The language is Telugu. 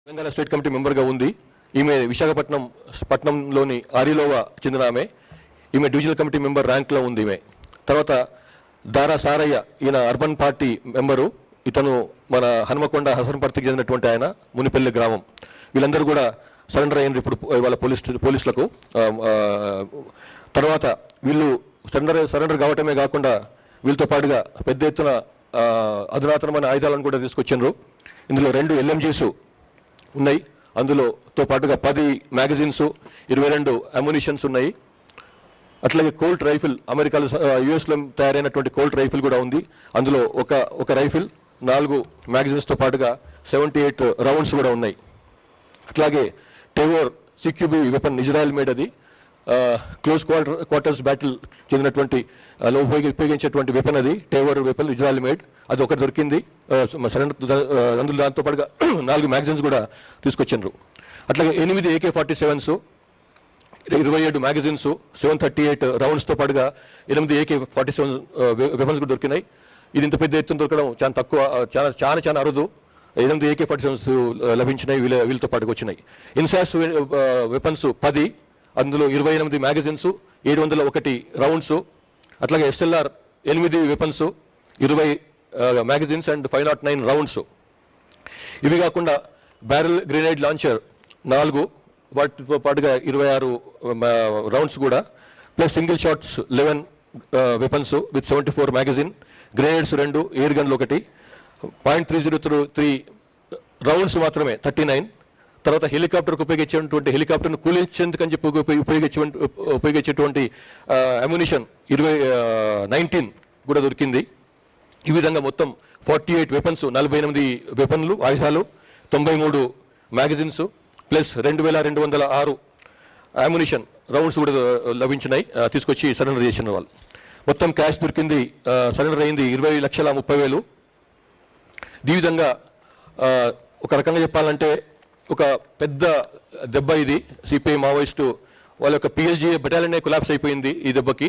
తెలంగాణ స్టేట్ కమిటీ మెంబర్గా ఉంది. ఈమె విశాఖపట్నంలోని ఆరిలోవా చెందిన ఆమె. ఈమె డివిజనల్ కమిటీ మెంబర్ ర్యాంక్లో ఉంది. ఈమె తర్వాత దారా సారయ్య, ఈయన అర్బన్ పార్టీ మెంబరు. ఇతను మన హనుమకొండ హసన్పర్తికి చెందినటువంటి ఆయన, మునిపల్లి గ్రామం. వీళ్ళందరూ కూడా సరెండర్ అయినారు ఇప్పుడు వాళ్ళ పోలీసులకు. తర్వాత వీళ్ళు సరెండర్ కావటమే కాకుండా వీళ్ళతో పాటుగా పెద్ద ఎత్తున అధునాతనమైన ఆయుధాలను కూడా తీసుకొచ్చిండ్రు. ఇందులో 2 LMGs ఉన్నాయి. అందులోతో పాటుగా 10 మ్యాగజైన్స్, 22 అమ్యునిషన్స్ ఉన్నాయి. అట్లాగే కోల్ట్ రైఫిల్, అమెరికాలో యుఎస్లో తయారైనటువంటి కోల్ట్ రైఫిల్ కూడా ఉంది. అందులో ఒక రైఫిల్, 4 మ్యాగజైన్స్తో పాటుగా 78 రౌండ్స్ కూడా ఉన్నాయి. అట్లాగే టెవోర్ CQB వెపన్, ఇజ్రాయెల్ మేడ్. అది క్లోజ్ క్వార్టర్స్ బ్యాటిల్ చెందినటువంటి ఉపయోగించేటువంటి వెపన్. అది టెవోర్ వెపన్, ఇజ్రాయెల్ మేడ్. అది ఒకటి దొరికింది అందులో. దాంతో పాటుగా 4 మ్యాగజైన్స్ కూడా తీసుకొచ్చిండ్రు. అట్లాగే 8 AK-47s, 27 మ్యాగజైన్స్, 738 రౌండ్స్తో పాటుగా 8 AK-47 వెపన్స్ కూడా దొరికినాయి. ఇది ఇంత పెద్ద ఎత్తున దొరకడం చాలా తక్కువ, చాలా అరుదు. 8 AK-47s లభించినాయి, వీళ్ళతో పాటుగా వచ్చినాయి. ఇన్సాస్ వెపన్స్ 10, అందులో 28 మ్యాగజైన్స్, 701 రౌండ్స్. అట్లాగే SLR 8 weapons, 20 magazines and 509 rounds. ఇవి కాకుండా బ్యారెల్ గ్రెనేడ్ లాంచర్ 4, వాటితో పాటుగా 26 రౌండ్స్ కూడా, plus single shots 11 weapons with 74 magazine, grenades 2, air గన్లు 1, .303 రౌండ్స్ మాత్రమే 39. తర్వాత హెలికాప్టర్కు ఉపయోగించేటువంటి హెలికాప్టర్ను కూలించేందుకని చెప్పి ఉపయోగించేటువంటి అమ్యునిషన్ 19 కూడా దొరికింది. ఈ విధంగా మొత్తం 48 వెపన్స్, 48 వెపన్లు, ఆయుధాలు, 93 మ్యాగజైన్స్, ప్లస్ 2206 అమ్యునిషన్ రౌండ్స్ కూడా లభించినాయి. తీసుకొచ్చి సరెండర్ చేసిన వాళ్ళు. మొత్తం క్యాష్ దొరికింది, సరెండర్ అయింది 20,30,000. ఈ విధంగా ఒక రకంగా చెప్పాలంటే ఒక పెద్ద దెబ్బ ఇది. సిపిఐ మావోయిస్టు వాళ్ళ యొక్క PLGA బెటాలియన్ కొలాప్స్ అయిపోయింది ఈ దెబ్బకి.